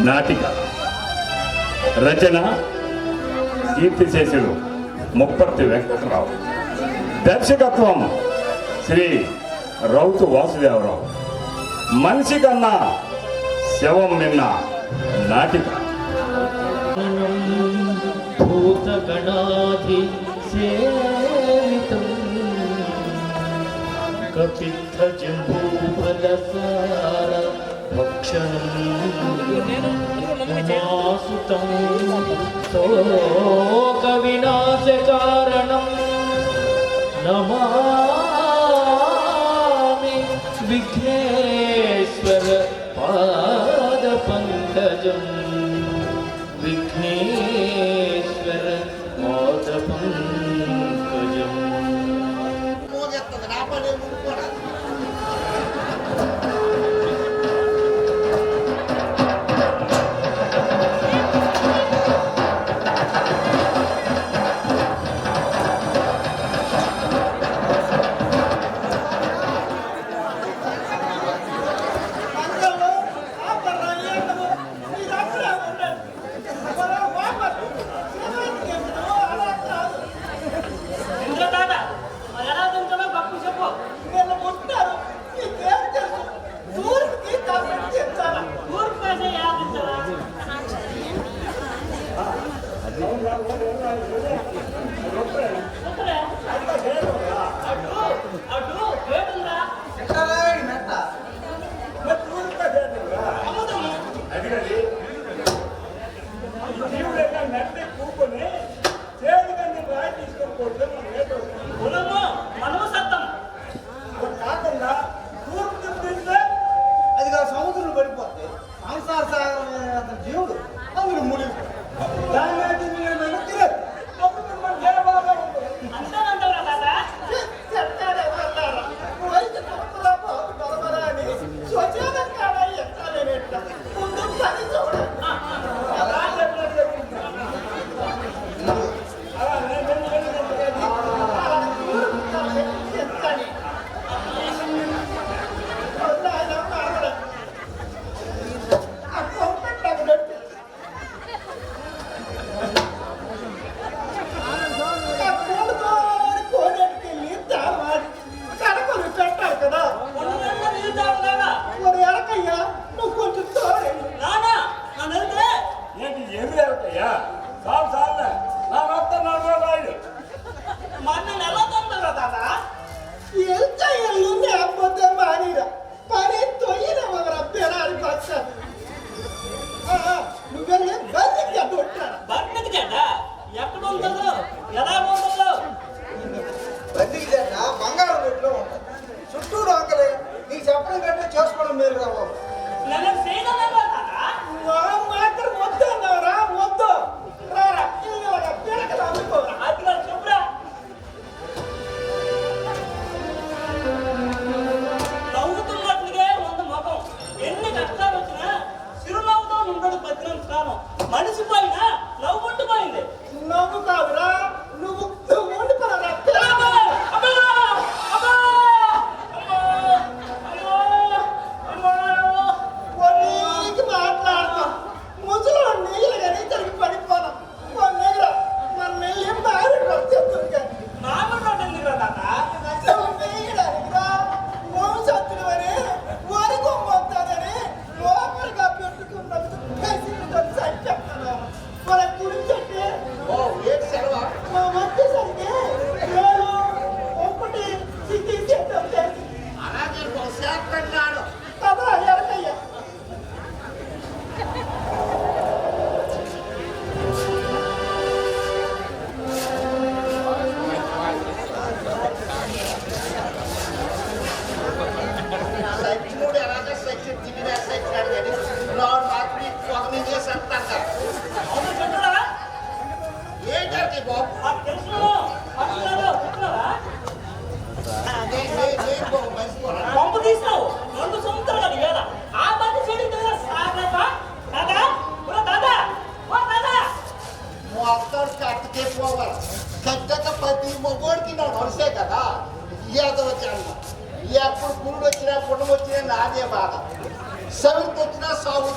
నాటిక రచన కీర్తిశేషుడు ముప్పర్తి వెంకటరావు, దర్శకత్వం శ్రీ రౌతు వాసుదేవరావు. మనిషి కన్నా శవం నిన్న నాటిక. భూతగణాధి సేవితం కపిత్థ జంబూఫలసార భక్షణం ఉమాసుతం శోక వినాశ కారణం నమామి విఘ్నేశ్వర పాద పంకజం. విఘ్నేశ్వర పాద పంకజం.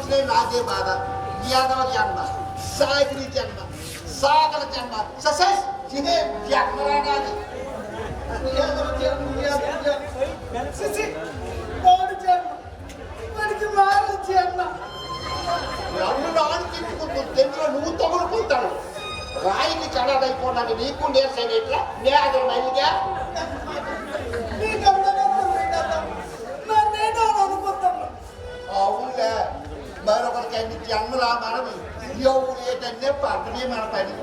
వచ్చినాయి నాదే బాధ. యాదవ జన్మ, సాగిరి జన్మ, సాగర జన్మ, ససస్ ఇదే జన్మరా నాది. యాదవ జన్మ, యాదవ జన్మ. సిసి, వాడి జన్మ, వాడికి మారు జన్మ. నన్ను నాడు తిట్టుకుంటూ తెందులో నువ్వు తగులుకుంటాను. రాయికి చడాడైపోయినాను నీకు నేర్సైన ఇట్లా నేదం మైలుగా. అవునులే, మరొకరికి అన్ని జన్మలా మనవి ఎవరు ఏంటంటే పక్కనే మన పని.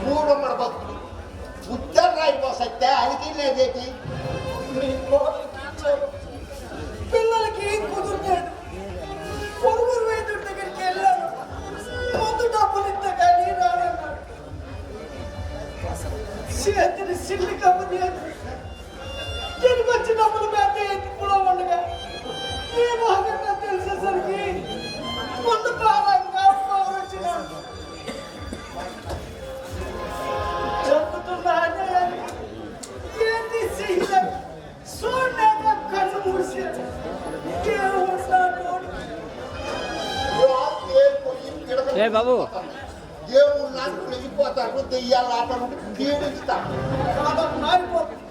మూడు మన భక్తులు ఉత్తరం రాయిపోసైతే అదికి లేదేటి. పిల్లలకి కుదురుతాడు. పొరుగురు వైద్యుడి దగ్గరికి వెళ్ళాను. ముందు డబ్బులు ఇస్తే కానీ రానన్నాడు. చేతిని సిల్లి కమ్మలేదు. తిరిగి వచ్చి డబ్బులు పెద్ద ఎత్తుకులో ఉండగా నేను అక్కడ తెలిసేసరికి ముందు పాలంగా వచ్చినాడు. చెప్పుతున్న అన్యాయానికి ఏంటి చేయలేదు. చూడలేక కన్ను మూసాడు. ఏ బాబు దేవుడు లాంటి వెళ్ళిపోతాడు. దెయ్యాల ఆట పీడిస్తాడు. మారిపోతుంది,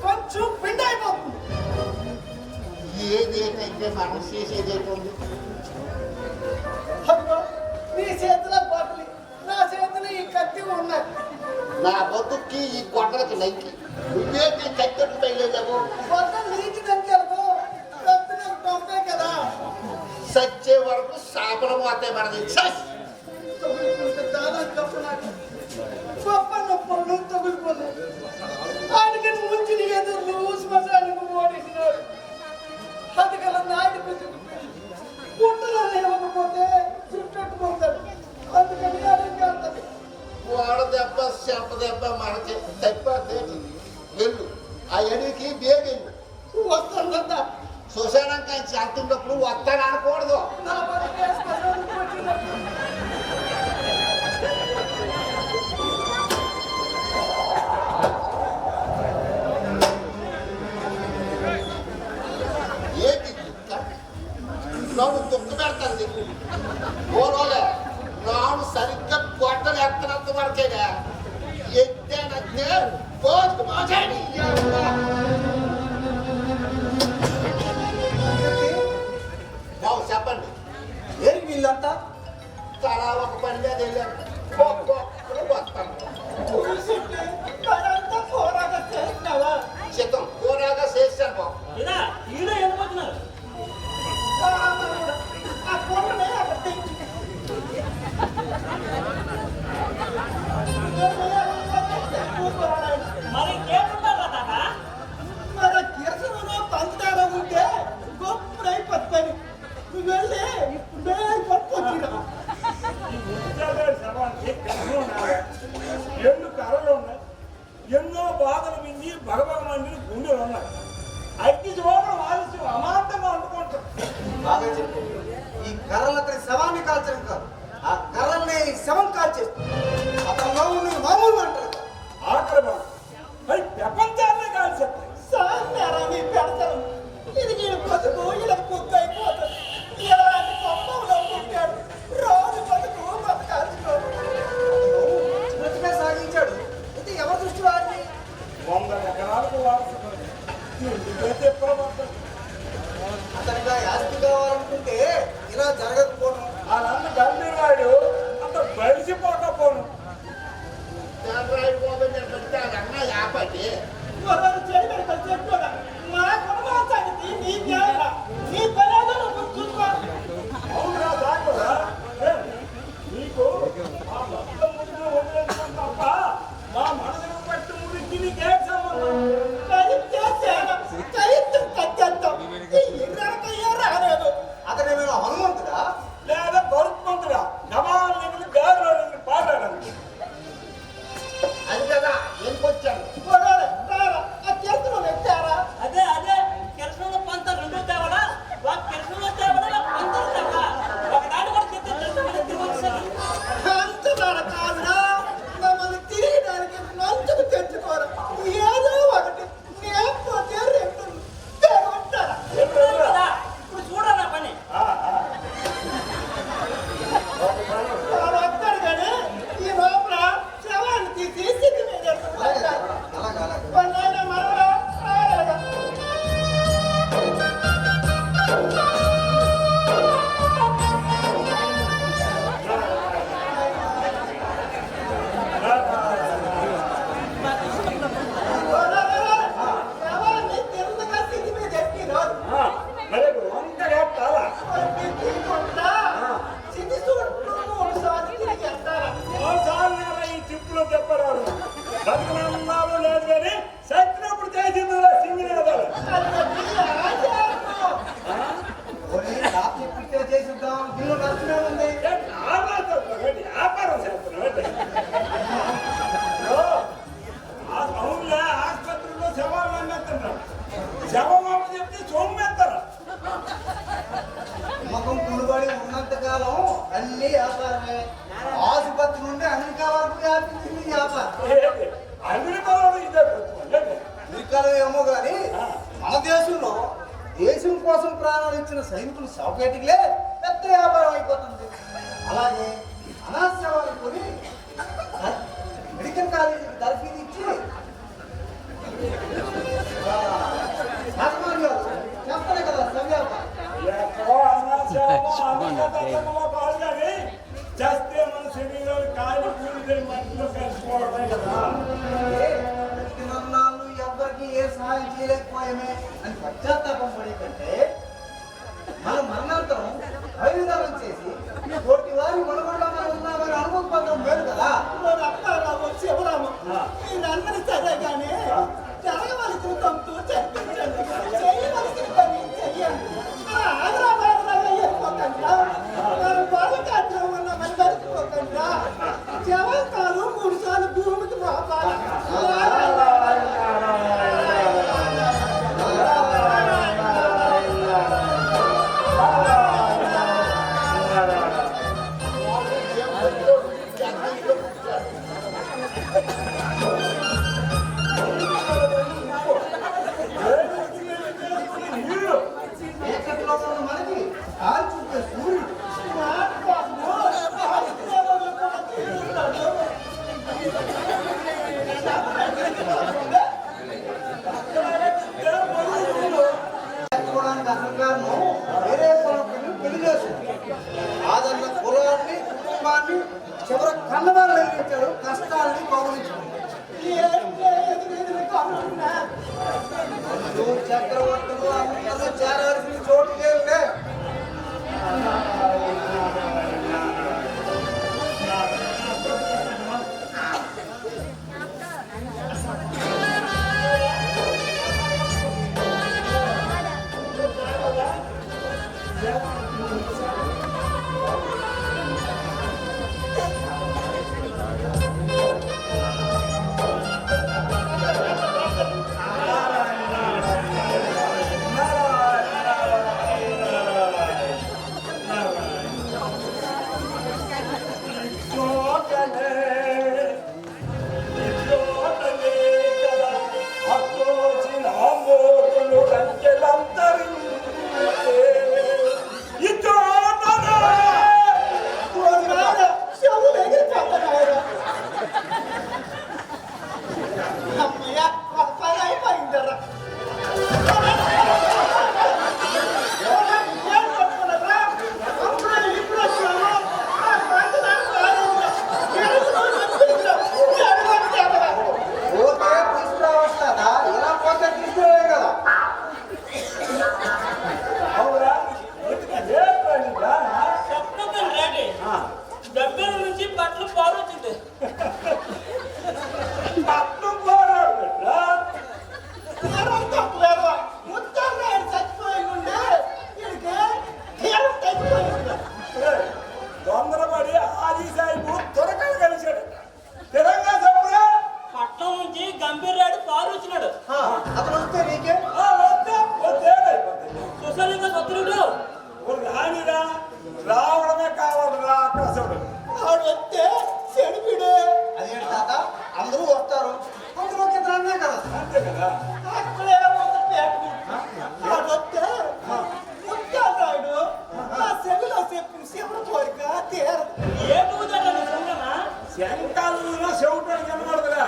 కొంచెం పిండి అయిపోతుంది. ఏదేటైతే మనం చేసేదేటుంది. అదిగో నీ చేతిలో బాటలి, నా చేతిలో ఈ కత్తి ఉన్నాయి. నా బతుక్కి ఈ గొడ్డలకి నైకి నువ్వేంటి కత్తెట్టు తగిలేదావు. బట్టలు నీటి దగ్గరకు కత్తి నాకు పంపాయి కదా. సచ్చే వరకు శాపలు పోతాయి మనది. తగులుకుంటే దాదాపు కప్పున్నాడు. గొప్ప నొప్పులు తగులుకున్నాయి. ఆయనకి ముంచి ఎదురు శ్మశానికి ఓడేసినాడు. అది గల నాటి పుట్టలో లేవకపోతే చుట్టట్టుకుంటాడు. అందుకని అడిగి వాడ దెబ్బ చెంప దెబ్బ మనకి తప్పిదేటి. వెళ్ళు ఆ ఎడికి బేగెళ్ళు. వస్తుందంతా శ్మశానంక చేస్తున్నప్పుడు వస్తాను అనకూడదు. నా పని శ్మశానికి వచ్చినప్పుడు ఏంటి నాను దుఃఖ పెడతాను. ఓరోలే నాను సరిగ్గా గొడ్డలు ఎత్తనంత వరకేగా. ఎత్తేనంటే పోతుకు మాట్లాడి బాబు చెప్పండి. ఏం వీళ్ళంతా తలా ఒక పని మీద వెళ్ళాను. వస్తాను పోరాగా చేస్తున్నావా? చిత్తం కూరగా చేశాను బాబు. ఆ పొరనే అక్కడ తెచ్చి మరి ఇంకేముంటారా తాత? మరి కిరసనలో పంచదార ఉంటే గొప్పడైపోతుంది పని. నువ్వు వెళ్ళి పట్టుకొచ్చిరా. ఎన్ని కర్రలు ఉన్నాయి, ఎన్నో బాధలు మింగి భగభగమండి గుండెలు ఉన్నాయి. అగ్గి చూడడం ఆలస్యం అమాంతంగా వండుకుంటారు. బాగా చెప్పు. ఈ కర్రలు అతని శవాన్ని కాల్చడం కాదు, ఆ కర్రల్ని శవం కాల్చేస్తుంది. అతనిలో ఉన్న మామూలు అంటారు. ఆఖరి బాధ అవి ప్రపంచాన్నే కాల్చేస్తాయి. సాధారణ పెడతాను. ఇది నేను బతుకు ఇలా కుక్క అయిపోతుంది. ఇలాంటి గొప్పలో పుట్టాడు. రోజు బతుకు బతకాల్సినాడు. బ్రతికే సాగించాడు. ఇది ఎవరి దృష్టి వారిని? 100 ఎకరాలకు వారసుడు. ఎందుకైతే ప్రవర్తన అతనిగా ఆస్తి కావాలనుకుంటే ఇలా జరగకపోను. ఆ నన్ను గంభీరాడు అంత బలిసిపోకపోను. అయిపోతుంది. అన్ని వ్యాపారమే. ఆసుపత్రి నుండి అమెరికా వరకు వ్యాపించింది వ్యాపారం. అమెరికాలో ఇదే పెట్టుకోండి. అమెరికాలో ఏమో కానీ మన దేశంలో దేశం కోసం ప్రాణాలు ఇచ్చిన సైనికులు సౌకేటికిలే పెద్ద వ్యాపారం అయిపోతుంది. అలాగే అనాశ్రవాలు కొని మెడికల్ కాలేజీకి తరఫీదు ఇచ్చి చెప్తానే కదా సవ్యాపారం. ఎక్కడో అనాశలో కాదు కానీ చేస్తే మన శరీరాలు కాలి కూలితే మట్టిలో కలిసిపోవడమే కదా. నన్నాళ్ళు ఎవరికి ఏ సహాయం చేయలేకపోయామే అని పశ్చాత్తాపం పడే కంటే మన మరణాంతరం ఆయుధానం చేసి కోటి వారి మనగొండ మనం ఉన్నామని అనుభవం పొందడం మేలు కదా. అప్పారావు శివరామ మీరందరూ సరే కానీ జరగవలసిన తంతు చెప్పించండి, చేయవలసిన పని చెయ్యండి. ఆగ్రహంగా వెళ్ళిపోకుండా బాలకాట్లో ఉన్న మన మరిచిపోకుండా జవాకాలు 3 సార్లు భూమికి రావాలి. చీకట్లో ఉన్న మనకి కాలు చూపే సూర్యుడు. ఎత్తుకోవడానికి అహంకారం వేరే కులం పెళ్లి చేస్తుంది. ఆదరణ కులాన్ని కుటుంబాన్ని చివరి కన్నవాళ్ళు ఎదిరించారు, కష్టాలని గౌరవించారు. చక్రవర్తులు అందరూ చేరాల్సిన చోటు లేదులే. తొందరపడి ఆది సాయిబు త్వరగా కలిశాడు. తెలంగాణ చెప్పురా. పట్నం నుంచి గంభీరాడు పాలు వచ్చినాడు. అతను వస్తే నీకే సుశలింగ శత్రుడు రానిరా, రావడమే కావాలరా ఆకాశుడు. వాడు వస్తే చెడిపిడే. అదేంటి తాత, అందరూ వస్తారు, అందులో ఇద్దరు అన్నా కదా. అంతే కదా. అక్కడే వాడు వస్తే ముత్యాలు ఆ సెవిలో చెప్పిన శివుడు కోరిక తీరదు. ఏ పూజారు సుందరమా శంకాలు చెవుటానికి కనబడదురా.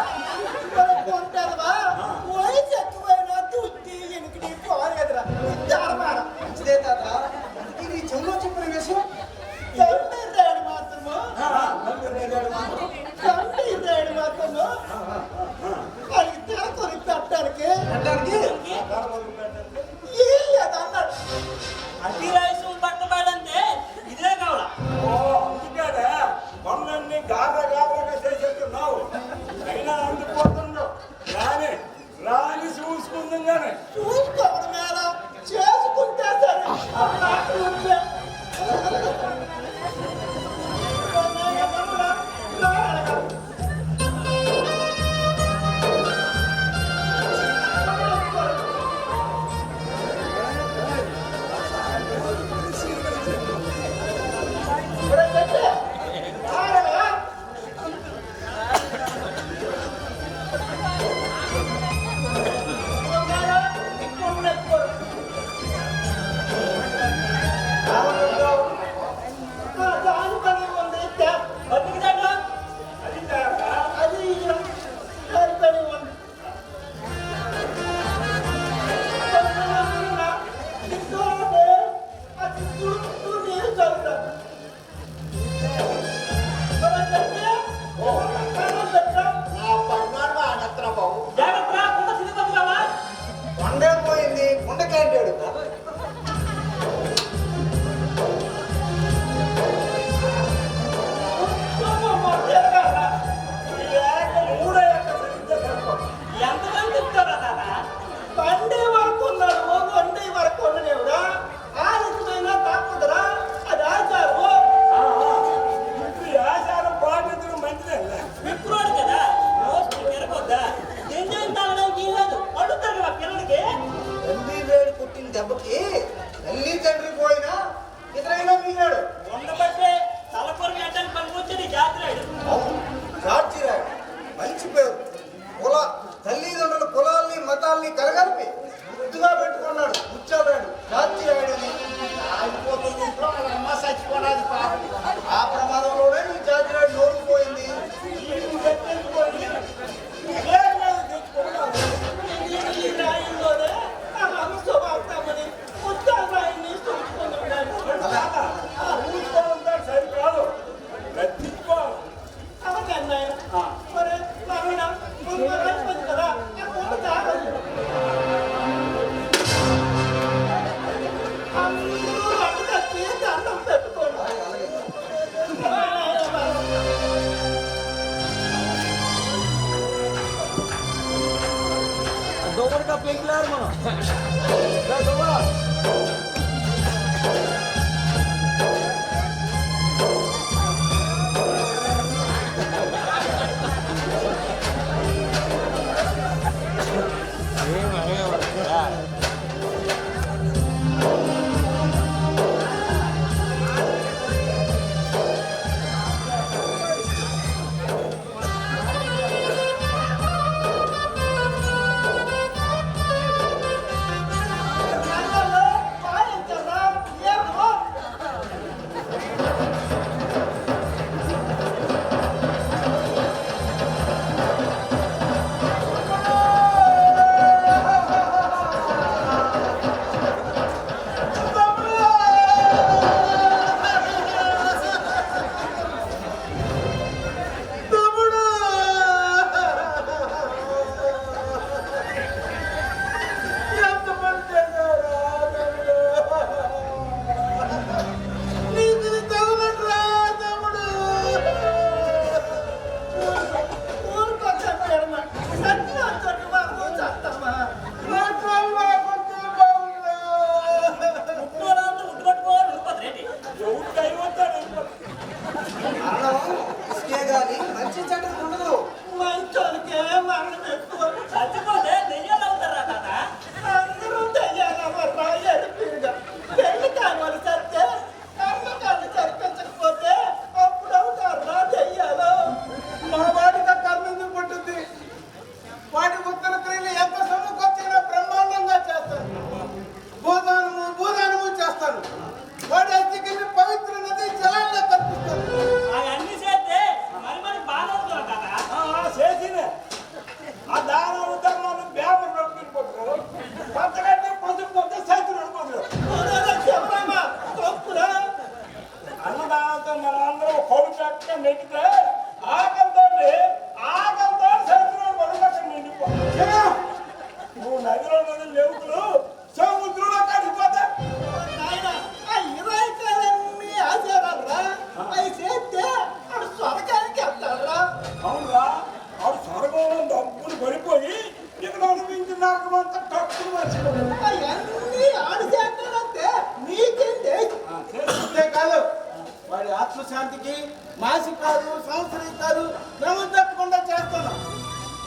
కొంటారా వయసు ఎక్కువైనా దుట్టి ఎనికిడి కోరేదిరా జారమాడ. మంచిదే తాత, ఇది చెవులో చెప్పిన విషయం. గంభీరాడు మాత్రము గంభీరాడు మాత్రము వాళ్ళకి తెర కొని పెట్టడానికి పెంకులారు మనం రా సుబ్బా. నగరంలో పాలించరా ఏమో ముట్టుకోవాలంటే ముట్టుకొట్టుకోవాలి ఉండిపోతుంది ఎవరు దైవతాడు మరణం ఇసుకే గాని మంచి చెడ్డ ఉండదు. మంచోళ్ళకే మరణం ఎక్కువ చచ్చిపోతే దెయ్యాలు అవుతారా తాత అందరూ దయ్యాలవర్రా ఎడిపిగా పెళ్లి కావాలి సత్తే కర్మకాలు జరిపించకపోతే అప్పుడు అవుతారా దయ్యాలు మా వాడికి కర్మ ఎందుకు పట్టుద్ది? వాడి ఉత్తర క్రియలు ఎంత సొమ్ముకొచ్చినా బ్రహ్మాండంగా చేస్తాను. భూదానము చేస్తాను. వాడి అస్థికిని పవిత్ర నది జలాల్లో కల్పిస్తాను. అవన్నీ చేస్తే మరి మరి బాగా అవుతారా తాత చేసిన ఆ దానాలు ధర్మాలు బ్యాగులు నడుపుకుంటున్నారు. పంచగడ్డ పసుపు పోతే సైతులు నడుపుకుంటున్నారు. చెప్పమ్మా తప్పురా అన్నదానంతో మన అందరూ కొడుకు నెక్కితే ఆకలితో సైతులు మరొక నిండిపోతారు. నువ్వు నదిలో లేవుకులు సముద్రంలో కలిసిపోతా. నాయన ఆ 20 కాలన్నీ ఆచారాలరా అవి చేస్తే అడు స్వర్గానికి వెళ్తారా అవునరా ఆడు స్వర్గంలో డబ్బులు పడిపోయి ఇక్కడ అనిపించిన నరకమంతా డబ్బులు మర్చిపోయాడు. అవన్నీ ఆడు చేస్తారంటే నీకేంటి అంతేకాదు వాడి ఆత్మశాంతికి మాసికాలు సంవత్సరికాలు క్రమం తప్పకుండా చేస్తున్నాం.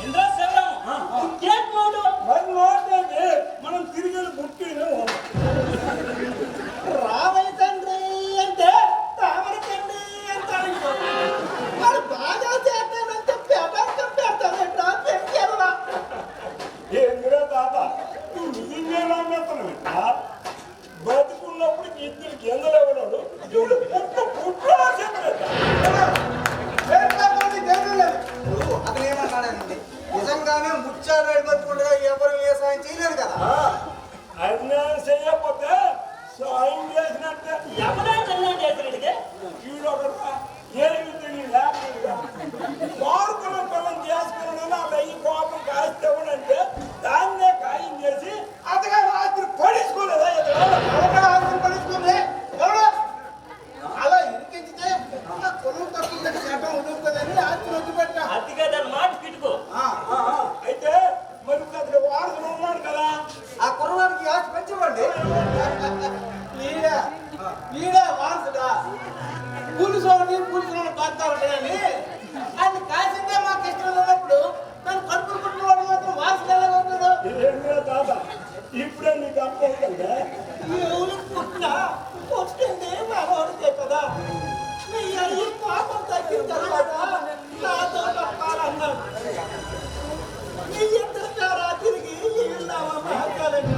ఇంద్ర శివరాము ఇంకేం మోడు మరి నోటేది మనం తిరిగి పుట్టినే రామయ్య తండ్రి అంటే తామర తండ్రి అంటారు వాడు బాగా చేస్తానంటే ప్రపంచం పెడతానంటా పెంచేవరా ఏందిరా తాత నువ్వు నిజంగా నమ్మేస్తున్నావు. బతుకున్నప్పుడు ఇద్దరు గింజలు ఎవడాడు ఇప్పుడు పుట్టు అతను ఏమన్నాడండి? నిజంగానే ముచ్చారు బతుకుండగా ఎవరు ఏ సాయం చేయలేదు కదా. అన్యాయం చేయకపోతే సాయం చేసినట్టే. ఎవరైనా అన్యాయం చేసినట్టుగా వీడొకడు ఏమి తెలియదు మార్కుల పిల్లలు చేసుకున్నాను అవి అయ్యి కోపం కాస్తేవనంటే దాన్నే ఖాయం చేసి అతగా రాత్రి పడించుకోలేదా అలా ఇరికించితే ఆ కొనుగోలు తక్కువ చట్టం ఉడుకుతుందని ఆస్తి వదిలిపెట్టా. అతిగా దాని మాట కిట్టుకో అయితే మరి అతను వారసులు ఉన్నాడు కదా ఆ కుర్రవాడికి ఆస్తి పెంచమండి. వీడే వారసుడా పులుసు పాడుతూ ఉంటాయని అది కాసిందే మాకు ఇష్టం లేనప్పుడు నన్ను కడుపులు పుట్టిన వాడు మాత్రం వారసుడు ఎలా ఉంటాడు? ఏంటో తాత ఇప్పుడే నీకు అర్థమవుతుందా? ఎవరు పుట్టినా పుట్టింది మనోడికే కదా నీ అయ్యి పాపం తగ్గిన తర్వాత నాతో తప్పాలన్నాడు నీ ఇద్దరు ద్వారా తిరిగి వెళ్దామా మహాకాలని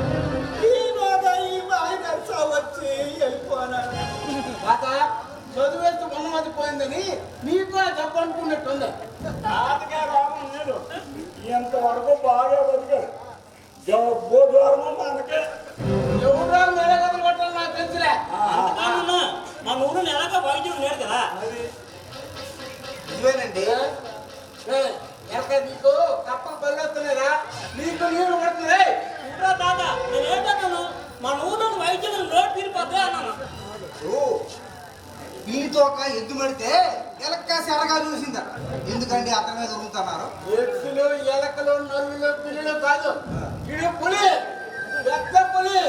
ఈరోజు ఈ మాయదర్శ వచ్చి వెళ్ళిపోనాడు తాత చదువేస్తూ ఉన్నమతి పోయిందని నీకు చెప్పనుకున్నట్టుంది. తాతగా రోగం లేదు ఎంతవరకు బాగా బతికాడు. బోధవరము మనకే ఎవరు మేడగదులు కొట్టాలి నాకు తెలుసులే. అంతకాలన్నా మా ఊరు ఎలాగ వైద్యుడు లేడు కదా నిజమేనండి. నీకు కప్పలు పల్లెత్తున్నారా? నీకు నీళ్లు పడుతున్నాయి. ఇంద్రా తాత నేనేంటన్నాను మా ఊరు వైద్యుడు నోట్ తీరిపోతే అన్నాను వీటితో ఒక ఎద్దు మడితే ఎలక్కాసి ఎలగా చూసిందట. ఎందుకండి అతని మీద ఉరుకుతున్నారు? ఎత్తులు ఎలకలు నల్లులు పిల్లలు కాదు వీడు పులి పెద్ద పులి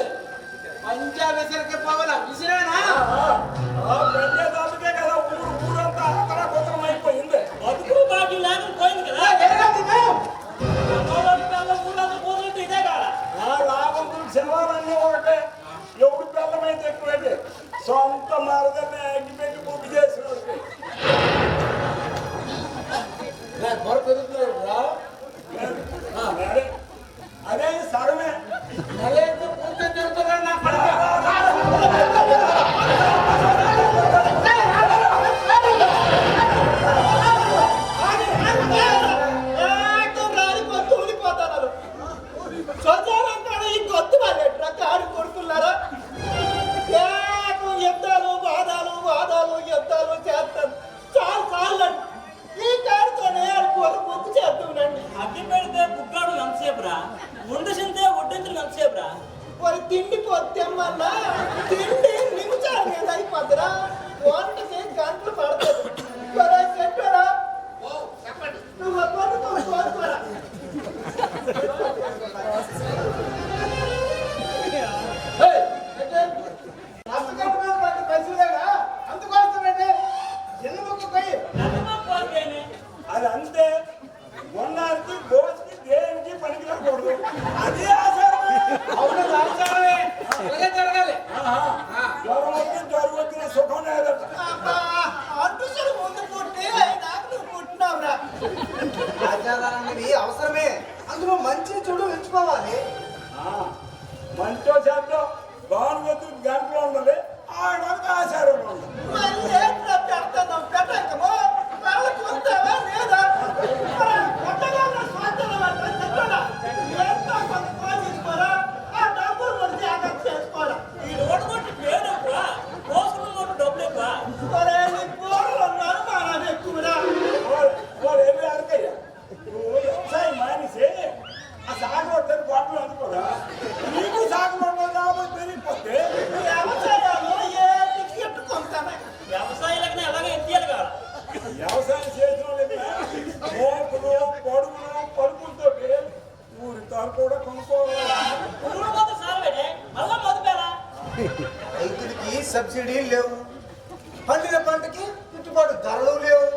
పంజాబ్ విసిరికి పోవాల విసిరేనా పెంచేదానికే కదా ఊరంతా అక్కడ గోత్రం అయిపోయింది. బతుకు బాకీ లేకుండా పోయింది కదా ఊళ్ళో పోతుంటే ఇదే కాదా లాభంతులు శవాలన్నీ ఒకటే. ఎవడు పిల్లమైతే ఎక్కువైతే సొంత మరదల్ని అగ్గిపెట్టి బుక్ చేసిన అదే సగమే. అడ్డి పెడితే బుగ్గాడు ఎంతసేపురా వండుసింతే వడ్డించడం ఎంతసేపురా తిండి పొత్తమ్మన్నా తిండి నిమిషాలు మీద అయిపోద్దురా వంటకి గంటలు పడుతుంది చెప్పారా నువ్వు కోరుకోరా అది అంతే. మొన్నానికి దోషకి దేనికి పనికి రాకూడదు. అదే ఆచారమే. జరగాలి జ్వరం వచ్చి జ్వరం వచ్చిన సుఖం లేదట. అంటుసలు ముందు పుట్టి నాకు నువ్వు పుట్టినావురా ఆచారాలనేవి అవసరమే, అందులో మంచి చెడు ఎంచుకోవాలి. మంచో చేద్దాం గవర్నమెంట్ గంటలో ఉండాలి, ఆడడానికి ఆచారం ఉండాలి. మళ్ళీ ఏంట్రా పెడతాం పెట్టకమో వాళ్ళకి వస్తావా లేదా కొట్టగా స్వాతంత్రం చెప్పాలా ఎంత కొంత కోసుకోరా ఆ డబ్బులు కూడా జాగ్రత్త చేసుకోవాలా ఈ రోడ్డు కొట్టి పేరు ఎక్కువ కోసుకున్న నోటు డబ్బులు ఎక్కువ ఒరే నీ పోర్లు అనుమానాలు ఎక్కువరా వాళ్ళు వెళ్ళి అడగయ్యా నువ్వు వ్యవసాయం మానేసి ఆ సాగు వద్దని బాటలు అందుకోరా. నీకు సాగు ఉండదు కాబట్టి పెరిగిపోతే వ్యవసాయాలు ఏ టికెట్ కొంటానే వ్యవసాయాలకి ఎలాగో ఎత్తియాలి కదా వ్యవసాయం చేసిన మోపులు పొడుగులు పలుపులతో ఊరి తాను కూడా కొనుక్కోవాలి. పురుగుల మందు సారబెట్టే మళ్ళా మదుపేలా రైతులకి సబ్సిడీలు లేవు, పండిన పంటకి గిట్టుబాటు ధరలు లేవు.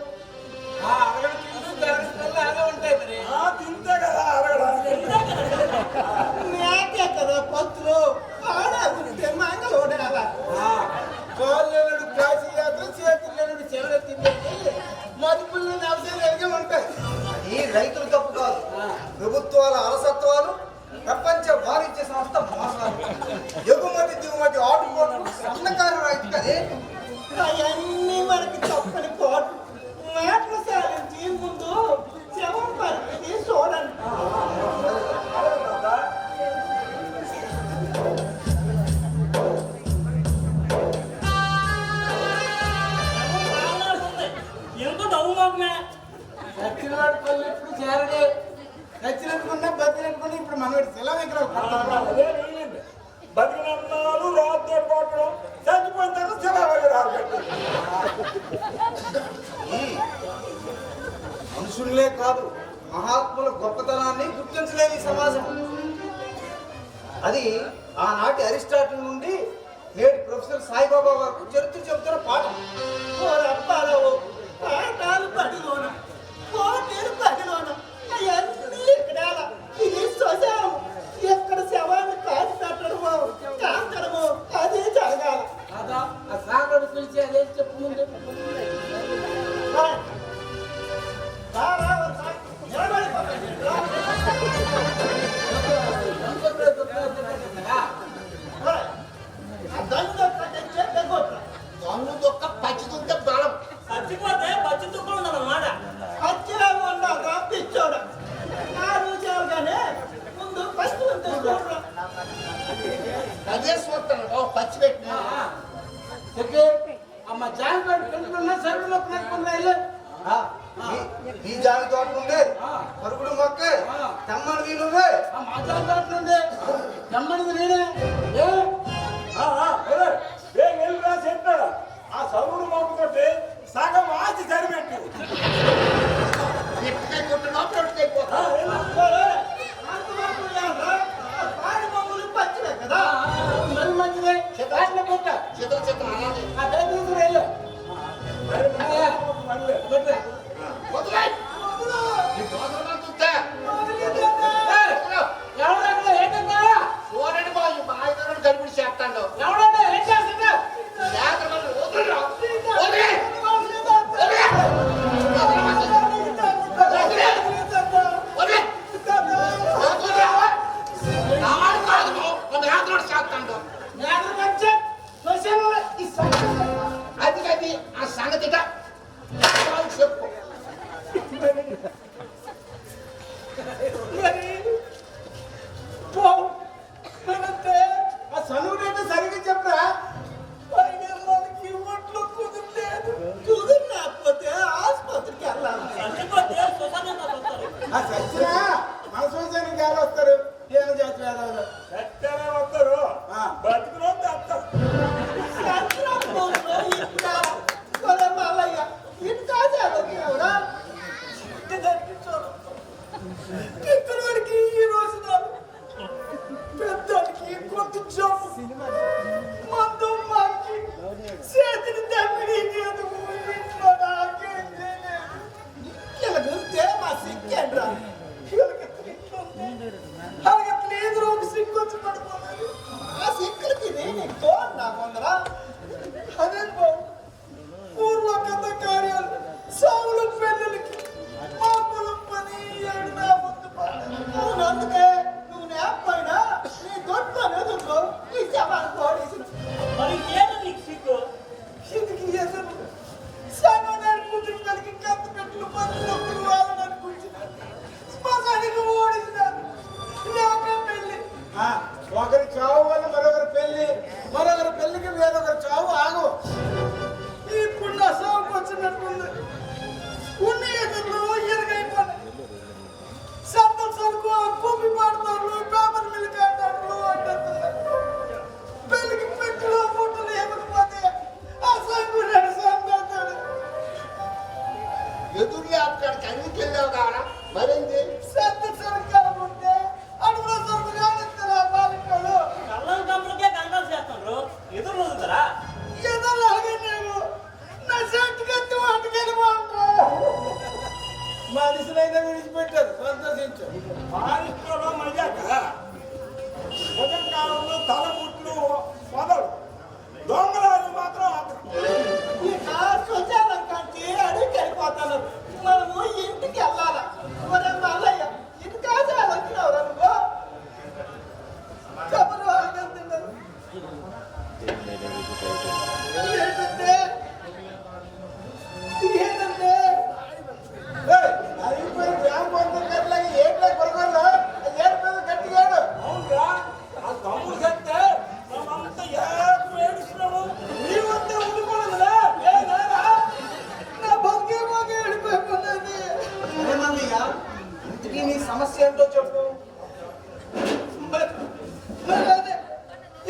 ఉంటాయి మరి తింటే కదా అరగడానికి. మేకే కదా పత్తులు ఆడే మంగళ ఓడాలా కాళ్ళు కాశీ యాత్ర చేతులు చెవులెత్తింది మదుపులు నవసరిగా ఉంటాయి. అది రైతులు తప్పు కాదు, ప్రభుత్వాల అలసత్వాలు, ప్రపంచ వాణిజ్య సంస్థ మోసాలు, ఎగుమతి దిగుమతి ఆటుపోట్లు, సన్నకారు రైతులు అదే. అవన్నీ మనకి తప్పని కోట్లు మాటలు సాధించి ముందు శవం పరిస్థితి చూడండి. ఎంతో నవ్వు మాకమే నచ్చిన వాడి పనులు ఇప్పుడు చేరడే నచ్చినట్టుకున్నా బతినట్టుకున్నా ఇప్పుడు మనవాడి సెలవు అదే మిగిలింది. బతికినన్నాళ్ళు రాత్రి కొట్టడం, చచ్చిపోయిన తర్వాత సెలవు రాబెట్టారు. మనుషులే కాదు, మహాత్ముల గొప్పతనాన్ని గుర్తించలేని సమాజం. అది ఆనాటి అరిస్టాటిల్ నుండి నేటి ప్రొఫెసర్ సాయిబాబా వరకు చరిత్ర చెబుతున్న పాఠం. అప్పారావు పాఠాలు పడిలోన పోటీలు పడిలోన అవన్నీ ఇక్కడ ఇది శ్మశానం. ఎక్కడ శవాన్ని కాచి పెట్టడమో కాల్చడమో అదే జరగాల. ఆ సాగడు పిలిచి అదే చెప్పు ముందు దొంగ దొక్క పచ్చి దుంక బలం చచ్చిపోతే పచ్చి తుక్కలు ఉందన్నమాట పచ్చిగా ఉన్నారా పిచ్చోడా ఆ రోజుగానే ముందు ఫస్ట్ అదే చూస్తాను పచ్చి పెట్టిన అమ్మ జాగ్రత్త పెట్టుకున్నా సరువులో పెట్టుకున్నా ఈ జాతి తోట నుండి పరుగుడు మొక్క తెమ్మని నువ్వే. మా జాగ్రత్త నుండి నమ్మడిది నేనే వెళ్ళి రాసి చెప్పాడు ఆ సరువుడు మొక్కతోటి సగం ఆచి సరిపెట్టు. ఎట్టుకాయ కొట్టిన అయిపోతా సంగతిట చెప్పు. మరి అంటే ఆ చదువునైతే సరిగ్గా చెప్పరా పైకి ఒంట్లో కుదిరలేదు. కుదిరినకపోతే ఆసుపత్రికి వెళ్ళాలి. చచ్చిపోతే శ్మశానంలో వస్తారు. ఆ సచ్చినా మన శ్మశానికి ఎవరు వస్తారు? ఏం చేస్తారు? ఎట్టనే వస్తారు బతుకులో వస్తారు. పిక్కడికి ఈ రోజు పెద్దోడికి కొత్త జబ్బు మందు మాకి చేతిని దమ్మిడి ఇంట్లో నాకేం చేయలేదు. ఇలాగొస్తే మా సిక్కేంద్రా అలాగే ఎదురు ఒక సిక్కు వచ్చి పడిపోలేదు. ఆ సిక్కులకి నీకు నాకుందరా అదే బాబు ఊర్లో పెద్ద కార్యాలు సాగులు పెళ్ళిళ్ళకి మా పొలం పని ఏడునా ముందు అవును. అందుకే నువ్వు నేపైనా నీ దొడ్లో ఎదురు నీ శవాన్ని పోడేసి మరి ఏదో నీకు సిగ్గు. ఇంటికి ఎదురు సగం కూతురు కలిగి కంత పెట్టులు పనులు వాళ్ళని కూర్చున్నాను. శ్మశానికి ఓడిసినాను. నాకే పెళ్ళి ఒకరి చావు వల్ల మరొకరి పెళ్లి, మరొకరి పెళ్లికి వేరొకరి చావు ఆగు. ఇప్పుడు నా సాగుకు వచ్చినట్టుంది. ఉన్న ఎదురు ఎరుగైపోయినాయి. సంతలు సరుకు భూమి పాడుతారు, పేపర్ మిల్క్ అంటారు అంటున్నారు. పెళ్లికి పెట్టులో పుట్టలు ఏమకపోతే ఆ సంగు రెండు సంతాడు. ఎదురు అక్కడికి అన్నికి వెళ్ళావు కావాలా మరేంటి? సంత సరుకు కాకుంటే అడుగులో సరుకు కానిస్తారు ఆ బాలికలు. కళ్ళం కంపులకే గంటలు చేస్తున్నారు. ఎదురు వదులుతారా? ఏదో లాగే నేను నా షర్ట్ కత్తి వాటికెళ్ళి మనుషులైనా విడిచిపెట్టారు. సంతోషించు. ఆరిస్టోలో మయ్యాక మొదటి కాలంలో తలముట్లు మొదలు దొంగలాలు మాత్రం ఆపరు. ఇక స్వచ్ఛాలం కంటే అడిగి వెళ్ళిపోతాను. మనము ఇంటికి వెళ్ళాలా? మరి మల్లయ్య ఇది కాదు వచ్చినావు అనుకో కబురు ఆగలుగుతున్నారు. ఏంటంటే అయిపోయి గ్రామ పంచాయతీ ఏట్లా కొరగొల్లో ఏడు గట్టిగాడు. అవునురా ఆ తమ్ముడు చెప్తే మేమంతా ఏడుస్తున్నాము. నీ వద్ద ఉండిపోలేదురా ఏనా నా బొగ్గే బొగ్గే ఏడిపోయిపోయింది. ఏమన్నయ్య ఇంతకీ నీ సమస్య ఏంటో చెప్పు. మరి అదే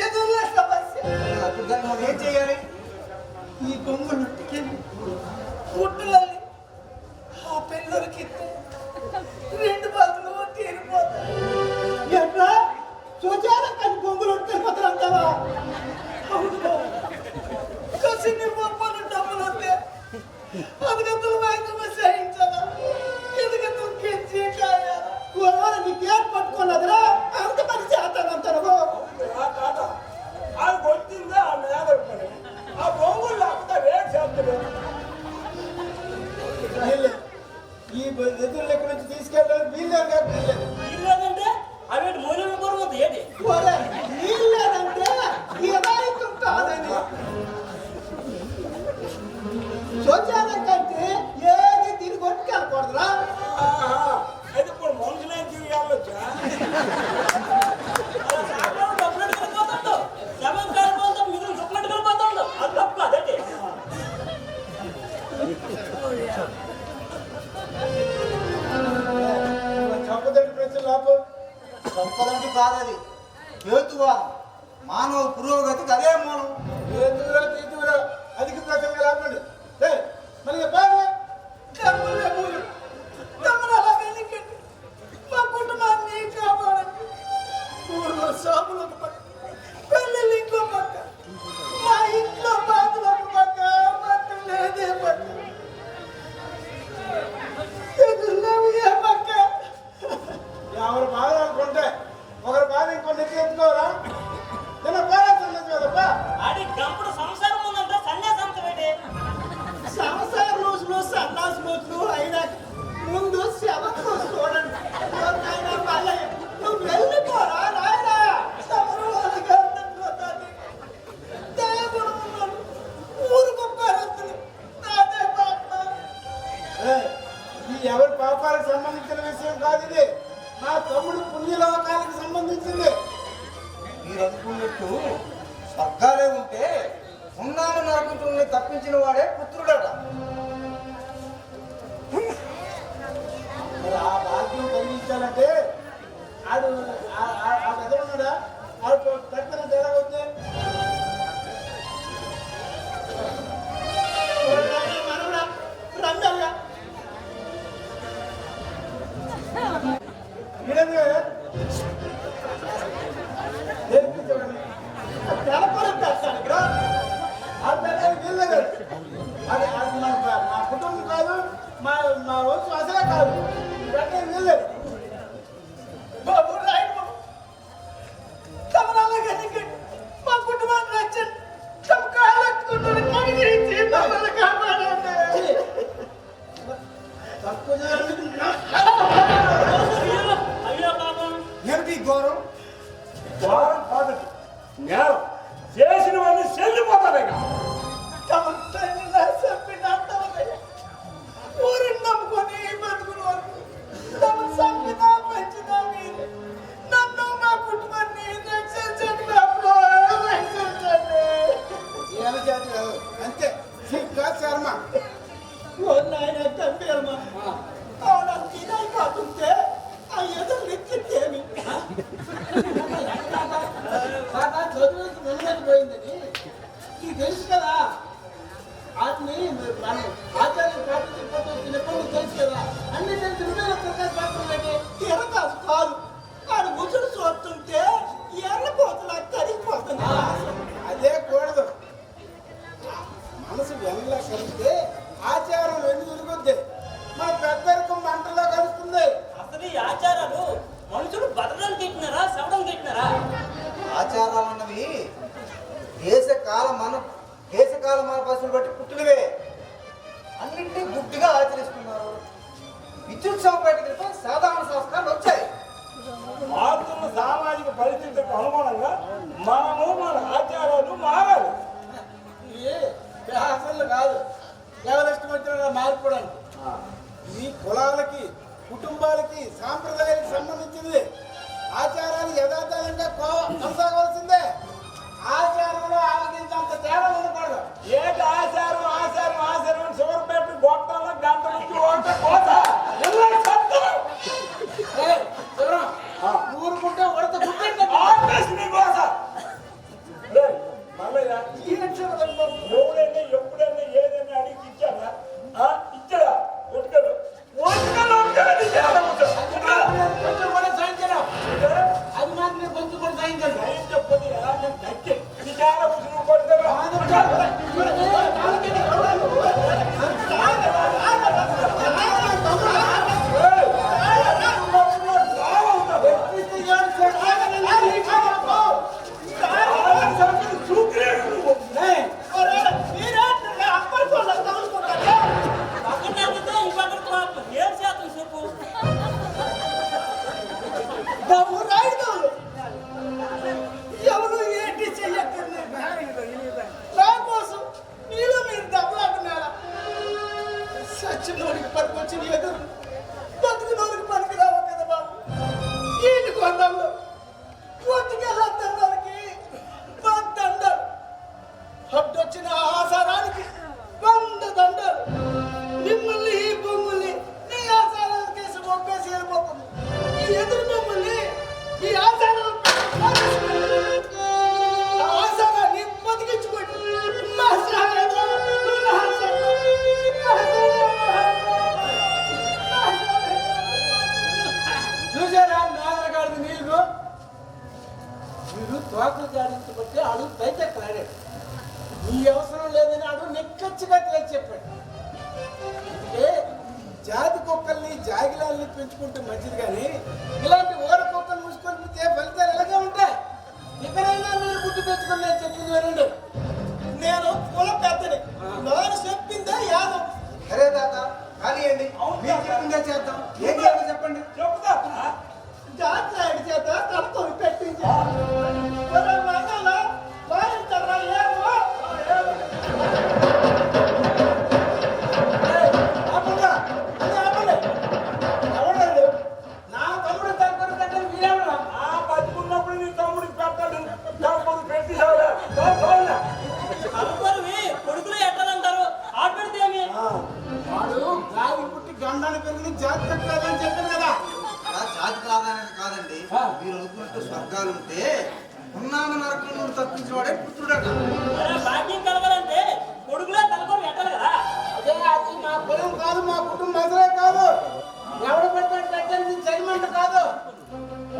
ఎదురులే సమస్య. అప్పుడు దాన్ని మనం ఏం చేయాలి? ఈ కొంగులుంటికి పుట్టులని ఆ పిల్లలకి రెండు బతులు తీరిపోతాయి. ఎట్లా చూచారా కానీ కొంగులు తీరిపోతారు అంటావా? అవును. కసిని పొమ్మని డబ్బులు వస్తే అందుకంతలు వైద్యమే చేయించాలా? ఎందుకంత కెంచి కాయాలా? నీకు ఏం పట్టుకున్నదిరా? అంత పని చేస్తానంటారు. తాత అది వచ్చిందే ఆ మీద పని ఆ బొంగులు లేకపోతే రేట్ చేస్తుంది. ఈ ఎదురు ఎక్కడి నుంచి తీసుకెళ్ళాలి వీళ్ళేగా వీళ్ళే. ఇల్లేదంటే అవి మూల్యం పూర్వం ఏంటి? నీళ్ళేదంటే ఏదాయితం కాదని శోచాలం కంటే ఏది తిరిగి కొట్టుకెళ్ళకూడదురా. అయితే ఇప్పుడు మనుషులే తిరిగాళ్ళొచ్చా? డబ్బులు వెళ్ళిపోతాడు. శవం కాలిపోతాం మిగులు చుక్కలు వెళ్ళిపోతాడు. అది తప్ప అదేంటి? చంపదండి ప్రజలు లాభం. సంపదంటే కాదు అది, హేతువాదం. మానవ పురోగతికి అదే మూలం. ఏతురా తీతురా అధిక ప్రసంగ లాభండి. మళ్ళీ బాగా తమరు అలాగే నిక్కండి. మా కుటుంబాన్ని కాపాడండి. ఊర్లో షాపులు ఒక పక్క, పెళ్ళిళ్ళు ఇంకో పక్క, మా ఇంట్లో బాధలు ఒక పక్క, మొత్తం లేదే పక్క, ఎదురులేవు ఏ పక్క. ఎవరు బాధ అనుకుంటే ఒకరి బాధ ఇంకొన్ని ఎత్తుకోరా? నేను బాధ కదప్పా. ఆడి గంపుడు సంసారం ఉందంటే సన్యాసంత పెట్టి ఎవరి పాపాలకు సంబంధించిన విషయం కాదు ఇది. నా తమ్ముడు పుణ్యలోకాలకు సంబంధించింది. మీరు అనుకున్నట్టు స్వర్గాలే ఉంటే ఉన్నాము నరకుంటున్న తప్పించిన వాడే పుత్రుడట. మరి ఆ భాగ్యం కలిగించాలంటే ఆడు ఆ పెద్ద ఉన్నాడా ఆడు తక్కువ తేడా వద్దే మనవడా రంగల్లా మా కుటుంబం కాదు, మా వంశం అసలే కాదు. వెళ్ళలేదు బాబు రాయుడు బాబు తమరాలకి మా కుటుంబాన్ని రక్షణ తమ కాళ్ళెత్తుకుంటున్న కనిగిరించి మమ్మల్ని కాపాడండి. తక్కువ అయ్యో పాపం ఏమిటి ఘోరం? వారం కాదు నేరం చేసినవన్నీ చెల్లిపోతాయి. తమ తండ్రి చెప్పిన ఊరిని నమ్ముకొని బతుకుని వరకు తమ సంపినా పంచినా మీరు నన్ను మా కుటుంబాన్ని రక్షించండి బాబు, రక్షించండి. ఏమి చేతి కాదు అంతే శర్మ నాయన తండ్రి అవునా తినాయి కాకుంటే ఆ ఎదురు నెక్కితేమి చదువుకి వెళ్ళకపోయిందని నీకు తెలుసు కదా. వాటిని మనం ఆచార్య పాటించకపోతే తెలుసు కదా. అన్ని తెలిసి నువ్వే ఎర్రకాసు కాదు ఆడు ముసుడు చూస్తుంటే ఎర్రపోతులా కరిగిపోతుంది. అదే కూడదు. మనసు వెనలా కలిస్తే ఆచారం వెన్ను తిరుగుద్ది. మన పెద్దరికం మంటలో కలుస్తుంది. అసలు ఈ ఆచారాలు మనుషులు బతకడం తిట్టినారా శవడం తిట్టినారా? ఆచారాలు అన్నవి దేశకాల మన పశువులు బట్టి పుట్టినవే. అన్నింటినీ గుడ్డిగా ఆచరిస్తున్నారు. విద్యుత్ సౌకర్య క్రితం సాధారణ సంస్కారాలు వచ్చాయి. మారుతున్న సామాజిక పరిస్థితులకు అనుగుణంగా మనము మన ఆచారాలు మారాలి. అసలు కాదు ఎవరి ఇష్టం వచ్చిన మార్పుడానికి. ఈ కులాలకి కుటుంబాలకి సాంప్రదాయాలకు సంబంధించింది. ఆచారాలు యథాతథంగా కొనసాగవలసిందే. ఆచారంలో ఆలోచించేంత తేడా ఉండకూడదు. ఏంటి ఆచారం ఆచారం ఆచారం అని చివరి పెట్టి గొప్పంలో గంట నుంచి ఒకటే కోత ఊరుకుంటే ఉడత మళ్ళీ ఎవడైనా ఎప్పుడైనా ఏదైనా అడిగి ఇచ్చారా ఇచ్చారా ఒట్టుకలు అది మాత్రం కొంచెం కూడా సాయించండి. చెప్పదు ఎలా తగ్గి ఈ చాలా ఉసురు కొడతారు. ఏం చేస్తాం చెప్పు? ఎవరు ఏంటి చెయ్యక్కర్లేదు. నా కోసం నీలో మీరు దెబ్బలాడుతున్నారా? సచ్చినోడికి పనికొచ్చి ఎదురు బతుకునోడికి పనికి రావు కదా బాబు. ఏంటి కొండంలో ఒట్టుకెళ్ళొద్దన్నానికి దండలు, అడ్డొచ్చిన ఆసారానికి 100 దండలు. మిమ్మల్ని ఈ బొమ్మల్ని నీ ఆచారాల కేసు మొప్పేసి వెళ్ళిపోతుంది. ఈ ఎదురు బొమ్మల్ని ఈ ఆచారాలు ఆచారాన్ని బతికించుకోండి. చూసారా నాగరగాడి నీళ్ళు మీరు తోకలు జాడించబట్టి అడుగు పైకెక్కలాడాడు. ఈ అవసరం లేదని అడుగు నెక్కచ్చిగా తెలిసి చెప్పాడు. అంటే జాతి కుక్కల్ని జాగిలాల్ని పెంచుకుంటే మంచిది కానీ ఇలాంటి ఓర కుక్కలు మూసుకొని ఫలితాలు ఎలాగే ఉంటాయి. ఇక్కడైనా మీరు గుర్తు తెచ్చుకుని నేను చెప్పింది వినండి. నేను కుల పెద్దని నేను చెప్పిందే యాదవ్. సరే తాత కానివ్వండి, మీరు చెప్పిందే చేద్దాం. ఏం చేయాలో చెప్పండి. చెప్తా జాతి రాయుడి చేత తనతో పెట్టించారు. వాయించరా ఏమో ఆపండి. జాతి చెప్పాలని చెప్పాను కదా. ఆ జాతి ప్రాధాన్యత కాదండి. మీరు అనుకున్నట్టు స్వర్గాలు ఉంటే ఉన్నాను నరకం నుండి తప్పించిన వాడే పుత్రుడట. మరి భాగ్యం కలగాలంటే కొడుకులే తలకొని పెట్టాలి కదా. అదే అది మా కులం కాదు, మా కుటుంబం అసలే కాదు. ఎవడు పెట్టాడు పెట్టండి చైర్మన్ కాదు.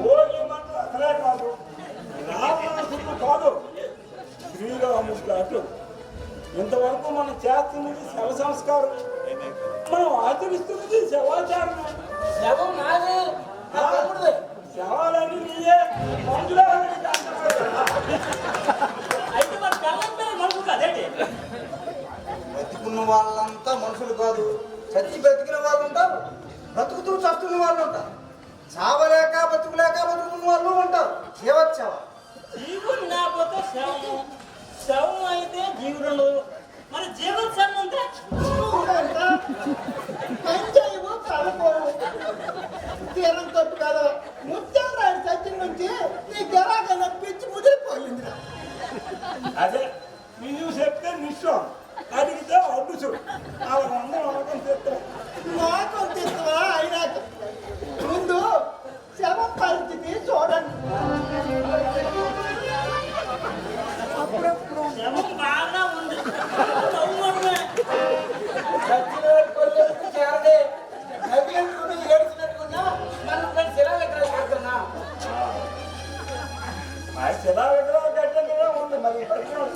భోగి మంటలు అసలే కాదు, రావణాసురుడు కాదు, శ్రీరాముడు అటు. ఇంతవరకు మనం చేస్తున్నది శవ సంస్కారం, మనం ఆచరిస్తున్నది శవాచారమే. శవం నాది, నా తమ్ముడిది. శవాలని నీయే మందులే అయితే మరి పిల్లల పేరు మనుషులు కదేంటి? బతికున్న వాళ్ళంతా మనుషులు కాదు, చచ్చి బ్రతికిన వాళ్ళు ఉంటారు, బ్రతుకుతూ చస్తున్న వాళ్ళు ఉంటారు, చావలేక బతుకులేక బతుకున్న వాళ్ళు ఉంటారు. జీవోత్సవ జీవుడు లేకపోతే శవము, శవం అయితే జీవుడు ఉండదు. మరి జీవోత్సవం ఉంటే పంచాయము కలపోవు తీరం తప్పు కదా. ముత్యాలు రాడు సత్యం నుంచి నీ గెలాగైనా పిచ్చి ముదిరిపోయింది. అదే నువ్వు చెప్తే నిశ్వం, అడిగితే అడ్డుచు. అలా అందరూ అనకం చెప్తారు. మోకం తింటువా అయినా ముందు శవం పరిస్థితి చూడండి. శవం బాగా ఉంది. నవ్వుకోవడమే. చచ్చిన కొల్లెత్తి చేరడే నవ్వుకుని ఏడ్చినట్టుకున్నా నన్ను శిలా ఎక్కడ చేస్తున్నా. ఆ శిలా విగ్రహం కట్టినట్టుగా ఉంది మరి పరిచయం.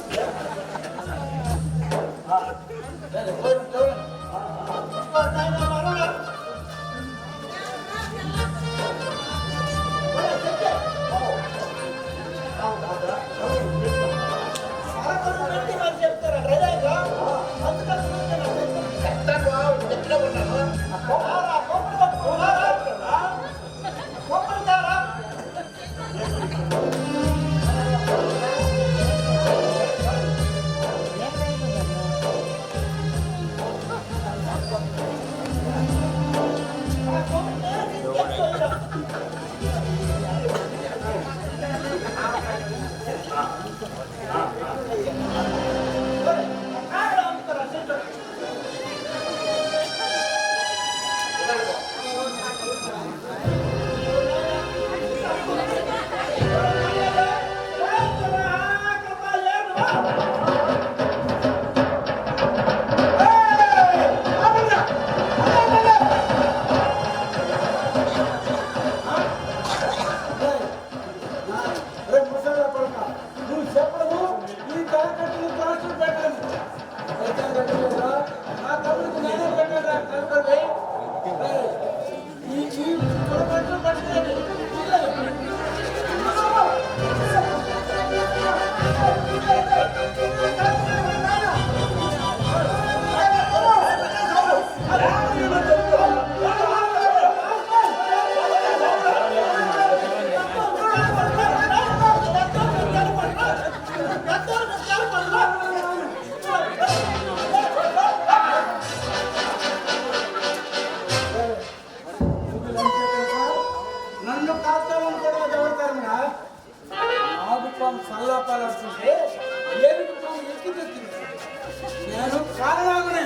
నన్ను కాస్తామని కూడా ఎవరుతారన్నా ఆగుపాము సల్లాపాలంటే ఏనుగు పాము ఎక్కి తెచ్చింది. నేను కారణాగునే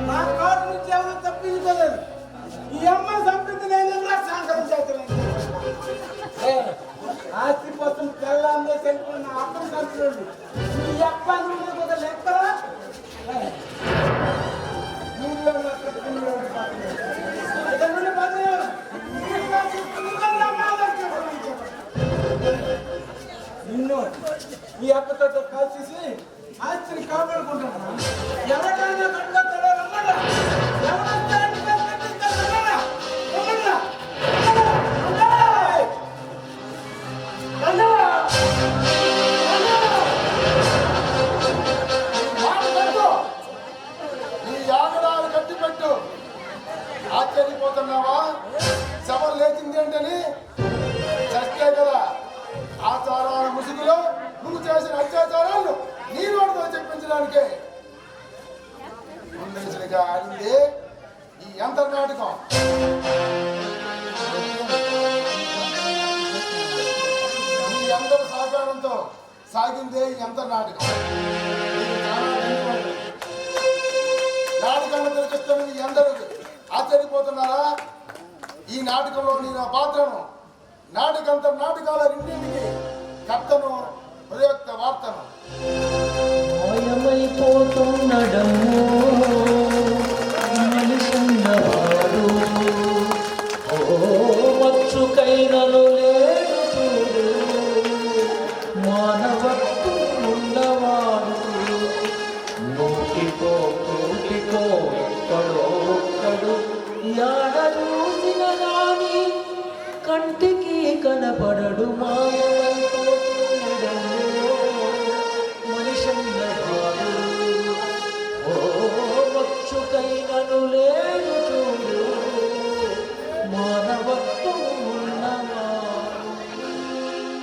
నా కారు నుంచి ఎవరు తప్పించుకోలేదు. ఈ అమ్మ సంపత్తి నేను సాంకరం చేస్తున్నాను. ఆస్తి కోసం తెల్లాందే తెలుపుకున్న అప్పని సంతులు ఈ అప్ప నుండి ఒక లెక్కరా నిన్ను ఈ అప్పతో కలిసి ఆస్తిని కాపాడుకుంటున్నా. ఎవరైనా కట్టుకొస్తాడో రమ్మన్నా, ఎవరైనా రమ్మన్నా. ఈ యాగడాలు కట్టి పెట్టు. ఆశ్చర్యపోతున్నావా? శవం లేచింది ఏంటని? చస్తే కదా. ఆచారాల ముసుగులో నువ్వు చేసిన అత్యాచారాలు నీ నోటితో చెప్పించడానికే ముందరిగా ఆడింది ఈ యంత్ర నాటకం. ఈ అందరి సహకారంతో సాగిందే ఈ యంత్ర నాటకం. నాటకాన్ని తిరిగిస్తున్నది ఎందరు ఆశ్చర్యపోతున్నారా? ఈ నాటకంలో నేను ఆ పాత్రను నాటకాల రెండింటికి కర్తను ప్రయోక్త వార్తను మాయమైపోయి